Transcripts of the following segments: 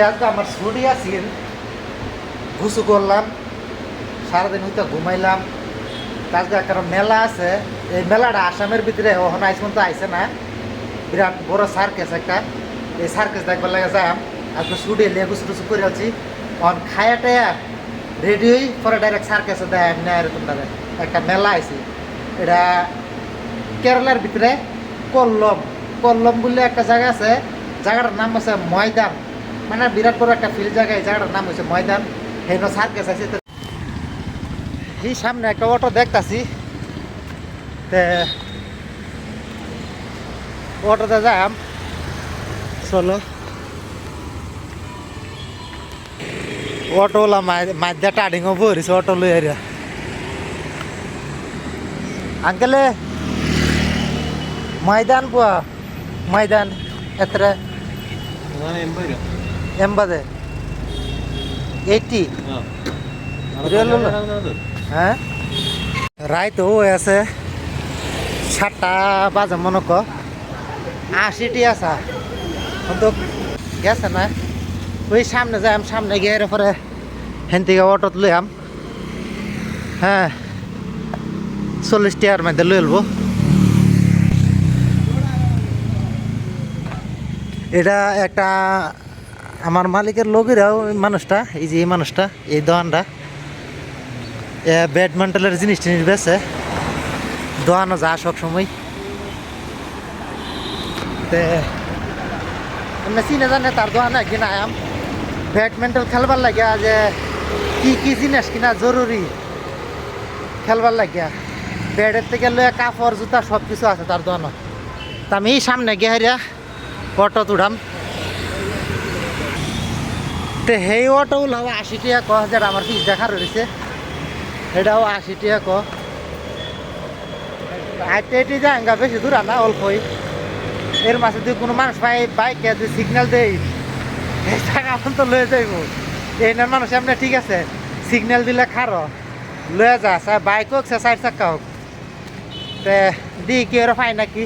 আজকে আমার ছুটি আছিল, ঘুষু করলাম, সারাদিন হইতে ঘুমাইলাম। আজকে একটা মেলা আছে, এই মেলাটা আসামের ভিতরে ওখানে আইস পর্যন্ত আইসে না, বিরাট বড় সার্কেস একটা, এই সার্কেস দেখবার লাগে যাম। আজকে ছুটি এলে ঘুষু টুসু করে আছি, অন খায়াটে রেডি হই পরে ডাইরেক্ট সার্কেসে দেয় এরকম একটা মেলা আইসি। এটা কেরালার ভিতরে কল্লম কল্লম বলে একটা জায়গা আছে, জায়গাটার নাম হচ্ছে ময়দান, মানে বিরাট বড় একটা ফিল্ড জায়গা, এই জায়গাটার নাম হচ্ছে ময়দান। সেই সার্কেস আছে। এই সামনে একটা অটো দেখতাছি, তে অটোতে যাম, চলো। অটোওয়ালা মাধ্যা টার্ডিংও বইছে অটো লই আর আঙ্কেলে ময়দান পোৱা ময়দান এത്ര 80 80 হ্যাঁ রাইত হয়ে আছে 7টা বাজে মনে ক 80টি আসা কিন্তু গেছে না। ওই সামনে যাই, সামনে গিয়ে পরে হেন থেকে অটোত লইয়াম। হ্যাঁ 40 টাকার মধ্যে লই লব। এটা একটা আমার মালিকের লোকেরাও মানুষটা, এই যে এই মানুষটা, এই দোকানটা ব্যাডমিন্টনের জিনিস টিনিস বেছে দোকানও যা সব সময় চিনে জানে তার দোকানে একদিন আয়াম ব্যাডমিন্টন খেলবার লাগিয়া, যে কি কি জিনিস কিনা জরুরি খেলবার লাগিয়া, ব্যাডের থেকে লইয়া কাপড় জুতা সব কিছু আছে তার দোকানে। তা আমি সামনে গেহারিয়া অটো উঠাম, তো সেই অটো ওলাও 80 টাকা ক, যেটা আমার পিস দেখা রয়েছে এটাও 80 টাকা ক। আইতে এটি জায়গা বেশি দূর না, অল্পই। এর মাঝে যদি কোনো মানুষ পাই বাইকে যদি সিগন্যাল দেই এই জায়গা তো লয়ে যাইব। এইনার মানুষ এমনি ঠিক আছে, সিগন্যাল দিলে খারো লয়ে যা, বাইক হোক সে 4 চাক্কা হোক, তে দি কি ওরা পাই নাকি।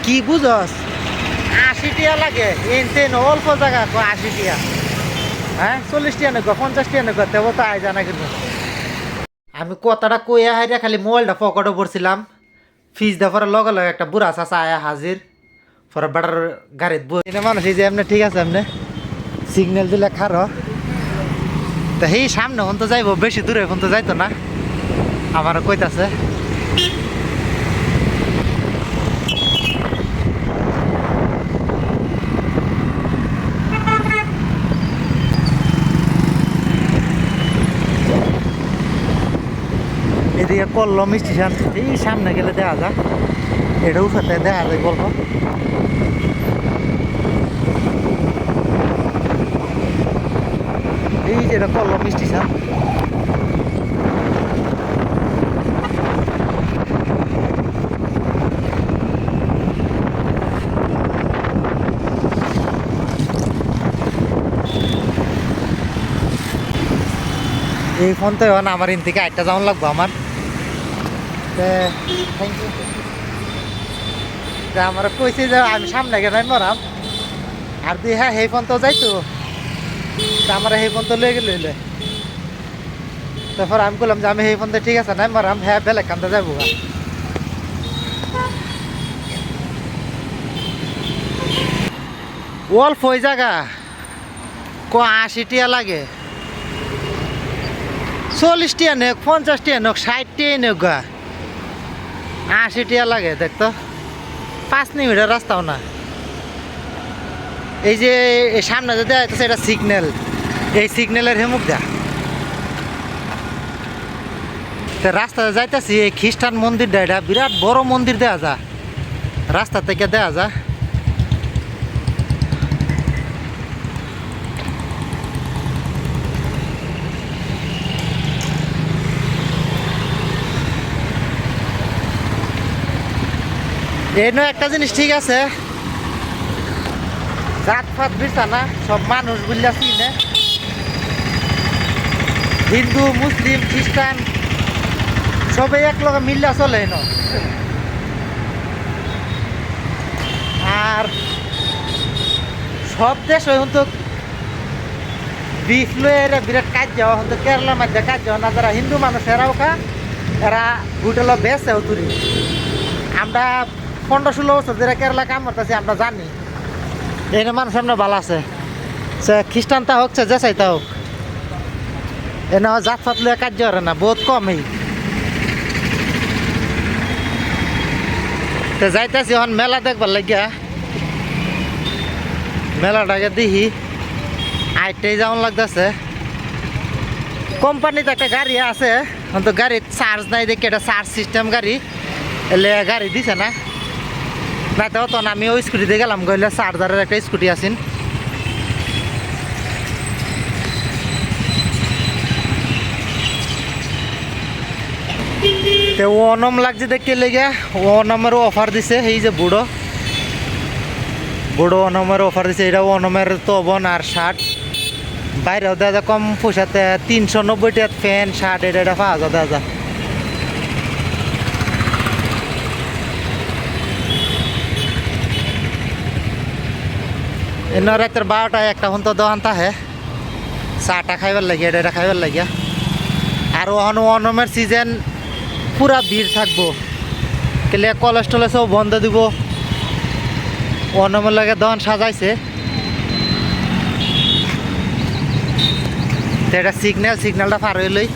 কি বুঝস 80 টাকা লাগে, এন অল্প জায়গা 80 টাকা, হ্যাঁ 40 টাকা নেব, 50 টাকা নেব, দেবো তো আয় জানা কিন্তু। আমি কথাটা কইয়া হাইরা খালি মোবাইলটা পকেটে পড়ছিলাম, ফিজ দেওয়ার লগে লগে একটা বুড়া চাচা আয়া হাজির, পরে বেটার গাড়িত বই মানুষ এই যে এমনি ঠিক আছে, এমনি সিগন্যাল দিলে খারো। তা সেই সামনে হন তো যাইব, বেশি দূরে হন তো যাইতো না, আমার কইতাছে। এদিকে কল্লম স্টেশন, এই সামনে গেলে দেখা যায়, এটাও সাথে দেখা যায় গল্প। এই যে এটা কল্লম স্টেশন। এই ফোন তো এখন আমার ইন থেকে 8টা যাওয়ান লাগবো আমার। Thank you. আমার কইছে যে আমি সামনে গেলে মরাম, আর তুই হ্যাঁ সেই ফোন তো যাইতো, আমার সেই ফোন তো লয়ে গেলে। তারপর আমি বললাম যে আমি সেই ফোন তো ঠিক আছে নাই মরাম, হ্যাঁ বেলেগ কান্দা যাবো। অল্প ওই জায়গা 80 টাকা লাগে, 40 টাকা নেক, 50 টাকা নেক, 60 টাকা নেক, 80 টাকা লাগে। দেখতো 5 মিনিটের রাস্তাও না। এই যে সামনে যে দেওয়া যাইতেছে এটা সিগন্যাল, এই সিগন্যালের হেমুক দা রাস্তাতে যাইতেছি। এই খ্রিস্টান মন্দিরটা, এটা বিরাট বড় মন্দির দেওয়া যা, রাস্তা থেকে দেওয়া যা। এনে একটা জিনিস ঠিক আছে, জাত ফাত বিচার না, সব মানুষ বুঝলা চিনে। হিন্দু মুসলিম খ্রিস্টান সবাই এক লগে মিললে চলে ন। আর সব দেশ হয়তো বিফ লয়ে বিরাট কাজ যাওয়া হয়তো কেরালার মধ্যে কাজ যাওয়া না, যারা হিন্দু মানুষ এরাও এরা হোটেল বেসে তুরি। আমরা 15-16 বছর যারা কেরালা কাম করতেছি আমরা জানি এই মানুষ আমরা ভালো আছে, সে খ্রিস্টান তা হোক যে চাইতা হোক এনে জাত ফাত লয়ে কাজ করে না, বহুত কমই। যাইতেছি এখন মেলা দেখবার লাগিয়া, মেলাটাকে দেখি আইটাই যেমন লাগতেছে। কোম্পানিতে একটা গাড়ি আছে তো গাড়ির চার্জ নাই দেখি, এটা চার্জ সিস্টেম গাড়ি এলে গাড়ি দিছে না, না তো তখন আমি ওই স্কুটিতে গেলাম গইলে চার্জারের একটা স্কুটি আছেন। তো ওনম লাগছে দেখতে লেগে ওনমের অফার দিছে, এই যে বুড়ো বুড়ো ওনমের অফার দিছে। এটা ওনমের তবন আর শার্ট বাইরেও দেওয়া যায় কম পয়সাতে, 390 টাকা ফ্যান শার্ট এটা পাওয়া যায় দেওয়া যায়। এনে রাতের 12টায় একটা হন তো দোকান থাকে চাটা খাইবার লাগে, এটা খাইবার লাগিয়া। আর ওনমের সিজন পুরা ভিড় থাকবো, কেলে কলেজ টলেজও বন্ধ দিব। ওনমের লাগে দোকান সাজাইছে, এটা সিগন্যালটা পার হইলই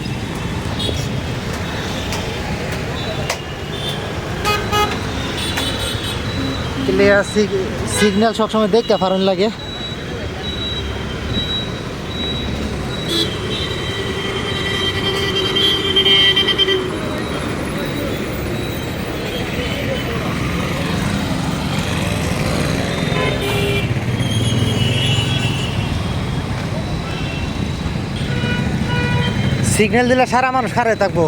সিগন্যাল সবসময় দেখতে পারেন লাগে। সিগন্যাল দিলে সারা মানুষ খারে থাকবো,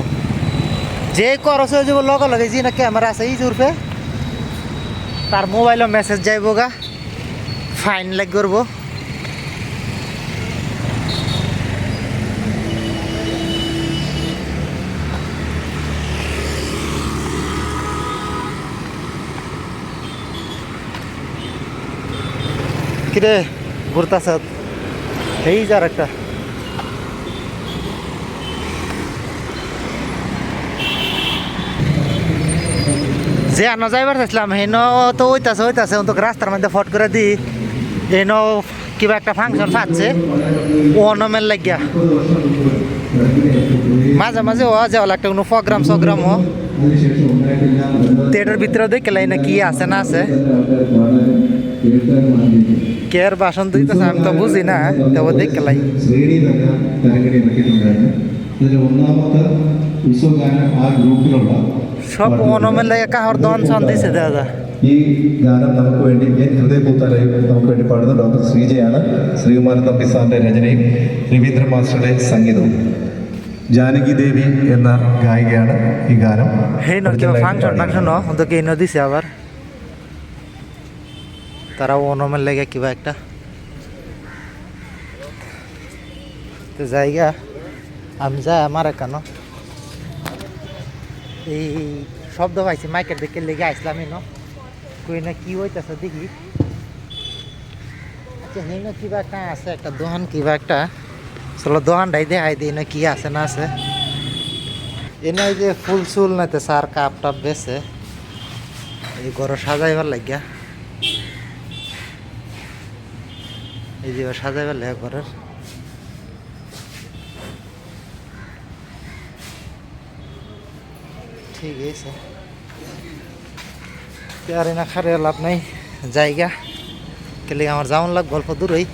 যে খরচ হয়ে যাব লগে লগে যে না ক্যামেরা আছে এই জুরপে তার মোবাইলও মেসেজ যাইব গা, ফাইন লাগ করব। কিরে ঘুরতাছ এই যার একটা যে আনা যাইবার চাইছিলাম হেন তো হইতাছে তো রাস্তার মধ্যে ফট করে দি হেন কিবা একটা ফাংশন পাচ্ছে ওনমের লাগিয়া। মাঝে মাঝে ও যাওয়া একটা কোনো প্রোগ্রাম ও থিয়েটার ভিতরে দেখলাই না কি আছে না আছে, কেয়ার বাসন দিতেছে আমি তো বুঝি না, তবে দেখলাই সব ഓണമെല്ലാം ദോൻ സന്ദേശിച്ചത് അതാ. ഈ ഗാനം നമുക്ക് വേണ്ടി ഹൃദയപൂത്താലായി നമുക്ക് വേണ്ടി പാടുന്ന ഡോക്ടർ ശ്രീജയാണ്. ശ്രീകുമാരൻ തമ്പി സാറിന്റെ രചനയും രവീന്ദ്ര മാസ്റ്ററുടെ സംഗീതവും. ജാനകി ദേവി എന്ന ഗായികയാണ് ഈ ഗാനം. দিছে আবার তারা ওনমের লেগে কিবা একটা জায়গা আমি যাই আমার কেন এই শব্দ পাইছি মাইকের দিকে লেগে আসলাম এনো কই না কি হইতেছে দেখি। আচ্ছা হেন কিবা একটা আছে একটা দোকান কিবা একটা, চলো দোকানটাই দেখাই দিই না কি আছে না আছে। এনে ওই যে ফুল চুল নাতে সার কাপ টাপ বেছে এই ঘর সাজাইবার লাগিয়া, এই যে সাজাইবার লাগে ঘরের। ঠিক আছে আর না খারে লাভ নাই জায়গা কেলে আমার যাওয়ান লাগ গল্প দূরই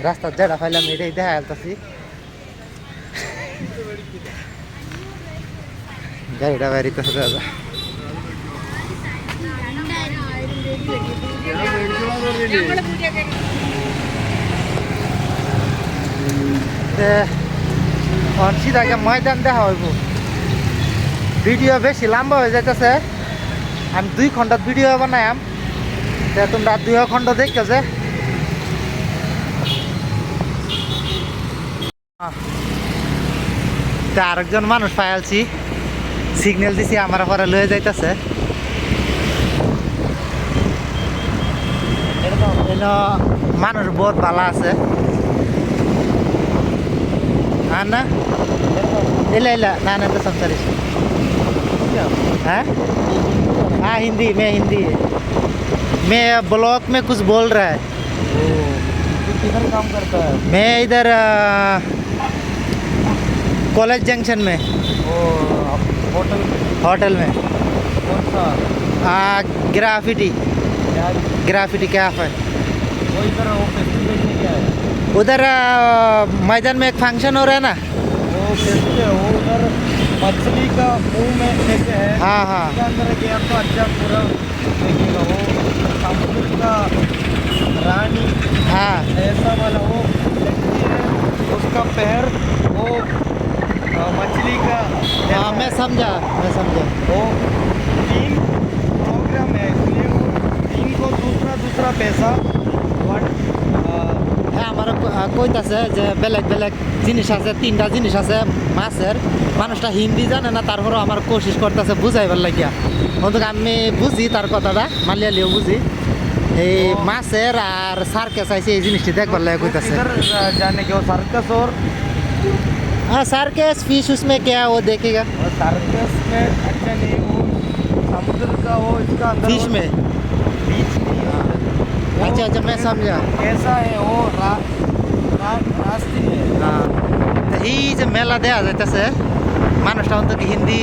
রাস্তার যেটা পাইলাম এটাই দেখা যাচ্ছি। গাড়িটা বাড়িতে দাদা সিধাকে ময়দান দেখা হইব। ভিডিও বেশি লম্বা হয়ে যাইতেছে, আমি 2 ঘন্টার ভিডিও বানাইম, তোমরা 2 ঘন্টা দেখছো যে তা আরেকজন মানুষ পাইছি, সিগন্যাল দিছি আমার পরে লয়ে যাইতেছে। মানুষ বহুত ভালো আছে हाँ ना इला इला ना ना तो संसारिश हाँ हाँ हिंदी मैं ब्लॉक में कुछ बोल रहा है। किधर काम करता है? मैं इधर कॉलेज जंक्शन में वो होटल में। होटल में कौन सा? ग्राफिटी ग्राफिटी क्या है वो इधर वो फेस्टिवल में क्या है? उधर मैदान में एक फंक्शन हो रहा है ना। वो फेस्टिवल वो उधर मछली का मुंह में लेके है। हाँ हाँ उसके अंदर गया तो अच्छा पूरा देखेगा। वो समुद्र का रानी हाँ ऐसा वाला वो लड़की है, उसका पैर वो मछली का हाँ मैं समझा वो तीन प्रोग्राम है, इसलिए वो तीन को दूसरा पैसा হ্যাঁ আমার কইতাছে যে বেলেগ বেলেগ জিনিস আছে, 3টা জিনিস আছে মাছের। মানুষটা হিন্দি জানে না, তারপরেও আমার কোশিশ করতেছে বুঝাইবার লাগিয়া। অন্তত আমি বুঝি তার কথাটা, মালিয়ালিও বুঝি। এই মাছের আর সার্কাস আছে এই জিনিসটি দেখবার লাগে কইতাছে। इधर जाने के वो सर्कस और হ্যাঁ সার্কাস ফিশ उसमें क्या है वो देखेगा। सर्कस में अच्छा नहीं, वो समुद्र का वो इसका अंदर फिश में बीच नहीं है। अच्छा अच्छा मैं समझा। कैसा है वो रास्ते है। হ্যাঁ তো এই যে মেলা দেয়া যাইতেছে, মানুষটা অন্তত হিন্দি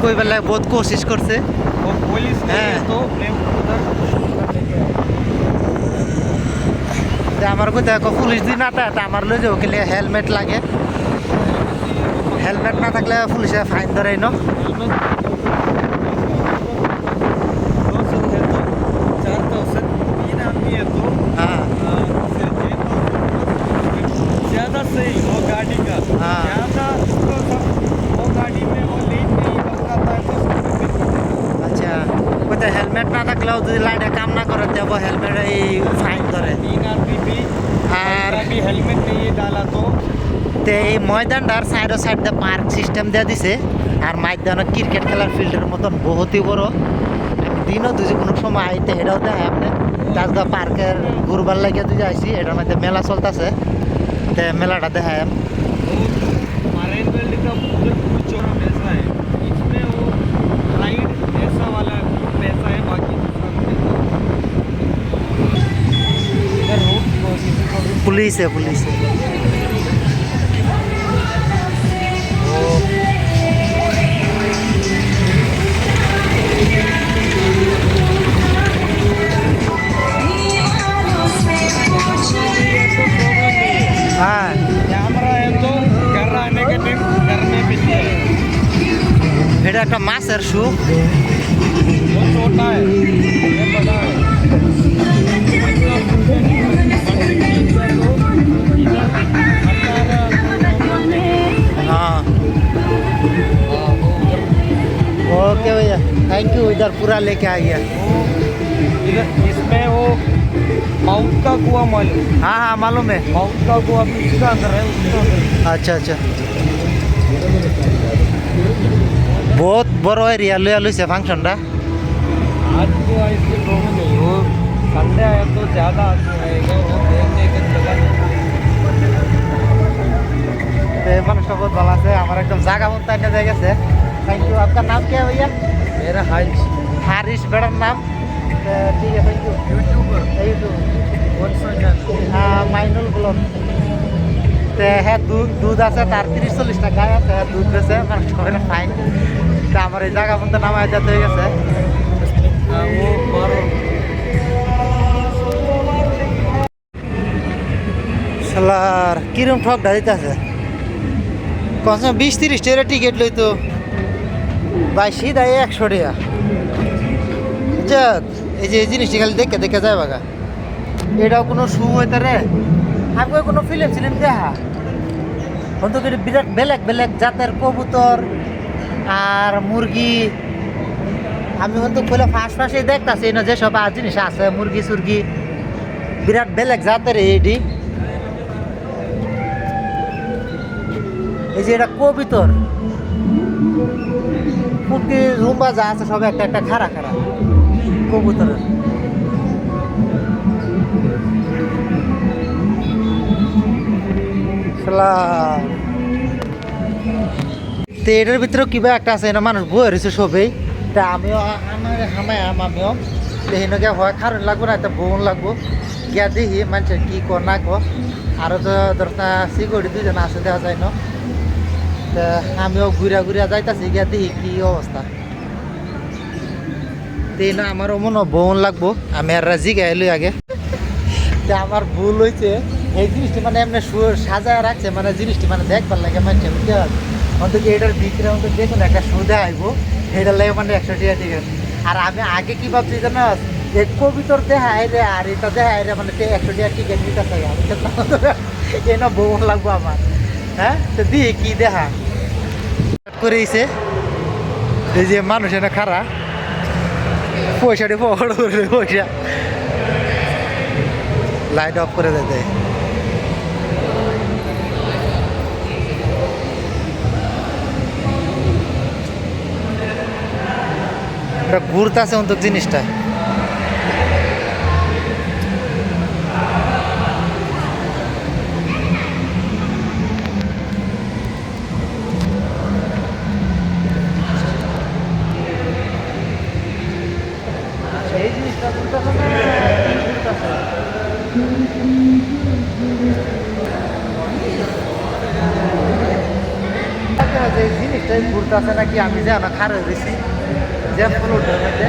কইবার লাগে বহুত কোশিশ করছে। वो पुलिस नहीं है तो मैं उधर लेके आया। তা আমার কোথায় পুলিশ দিন না তা আমার লই যাও কেলে হেলমেট লাগে, হেলমেট না থাকলে পুলিশে ফাইন ধরে ন। হ্যাঁ ज्यादा सही वो गाड़ी का हाँ। ज्यादा उसको सब वो गाड़ी में वो लेट नहीं बताता है तो আচ্ছা কোথায় হেলমেট না থাকলেও যদি লাইটে কাম না করে দেবো হেলমেট এই ফাইন ধরে। 3 आदमी भी আর अभी हेलमेट नहीं डाला तो তে এই ময়দানটার সাইডে সাইডে পার্ক সিস্টেম দেওয়া দিছে। আর ময়দানে ক্রিকেট খেলার ফিল্ডের মতন বহুতই বড়। আমি দিনও দুজি কোনো সময় আইতে এটাও দেখায় আপনি তাজগা পার্কের ঘুরবার লাগিয়ে দুজি আইসি, এটার মধ্যে মেলা চলতেছে। তে মেলাটা দেখায় मरीन वर्ल्ड का पूरा चौड़ा पैसा है, इसमें वो राइड ऐसा वाला पैसा है, बाकी दूसरा पैसा इधर रोड किसी को भी पुलिस है हाँ कैमरा है तो घर आने के टाइम घर में भी है। এটা একটা মাছের শু। वो छोटा है ये बड़ा है। हाँ ओके भैया थैंक यू, इधर पूरा लेके आ गया। इधर इसमें वो माउथ का कुआं मालूम, हाँ हाँ मालूम है। माउथ का कुआं बीच का अंदर है, उसके अंदर अच्छा अच्छा बहुत बड़ो एरिया लुया लुइसे फांक्शनটা। आज तो इसके प्रॉब्लम नहीं वो संडे आया तो ज़्यादा आदमी आएगा, वो देखने के लगा ते মানুষটা बहुत ভালো আছে, আমার একদম জায়গা মতো একটা জায়গা আছে। Thank you. आपका नाम क्या है भैया? मेरा हाइज हारिश बेड़ा नाम। तो ठीक है थैंक यू। यूट्यूबर यूट्यूब कौन सा चैनल? মাইনুল ব্লগ। তে হ্যাঁ দুধ আছে তার 30-40 টাকা গায়ে আছে, দুধ বেছে মানুষ হবে না ফাইন। তা আমার এই জায়গা মতো নামায় যেতে হয়ে গেছে। वो मारो শালার কিরম ঠক দিতেছে, কমসে কম 20-30 টাকা টিকিট লইতো ভাই, সিধা 100 টাকা। আচ্ছা এই যে এই জিনিসটি খালি দেখে দেখে যায় বাগা, এটাও কোনো শু হইতে রে আমি কোনো ফিল্ম দেখা অন্তত বিরাট বেলেগ জাতের কবুতর আর মুরগি। আমি কিন্তু খুলে ফাঁসে দেখতেছি না যেসব আর জিনিস আছে মুরগি সুরগি বিরাট বেলেগ জাতের এইটি। এই যে এটা কবিতর প্রতি রুম্বা যা আছে সব একটা একটা খাড়া খাড়া কবুতরের। তো এটার ভিতরেও কিবা একটা আছে না মানুষ বয়ে রয়েছে সবেই। তা আমিও আমার আমিও দেখি হয় খারণ লাগবো না, একটা বোন লাগবো গিয়া দেখি মানুষের কি কর না কর। আরও তো দশটা সিকিউরিটি দুজন আছে দেওয়া যায় না। তা আমিও ঘুরা যাইতাছি গিয়া দেখি কি অবস্থা। তেই না আমারও মনে বোন লাগবো, আমি আর জিগাই লই আগে। তা আমার ভুল হয়েছে এই জিনিসটি মানে এমনি সাজায় রাখছে, মানে জিনিসটি মানে দেখবার লাগে মানুষ বুঝতে পারবে। অন্তত এটার ভিতরে অন্তত দেখুন একটা সুদে আইবো, এটার লাগে মানে 100 টাকা টিকিট। আর আমি আগে কি ভাবছি জানো, এই কবিতর দেখায় রে আর এটা দেখায় রে মানে 100 টাকা টিকিট নিতে চাই আমি। এই না বোন লাগবো আমার। হ্যাঁ তো দিয়ে কি দেখা করেছে এই যে মানুষ এনে খারা পয়সাটি পকড় করে পয়সা লাইট অফ করে দেয়। এটা ঘুরতেছে অন্তত জিনিসটা। এই জিনিসটা ঘুরতেছে না, ঘুরতেছে। এই জিনিসটাই ঘুরতেছে নাকি আমি জানো খারাপ হয়েছি যে ফ্লোটের মধ্যে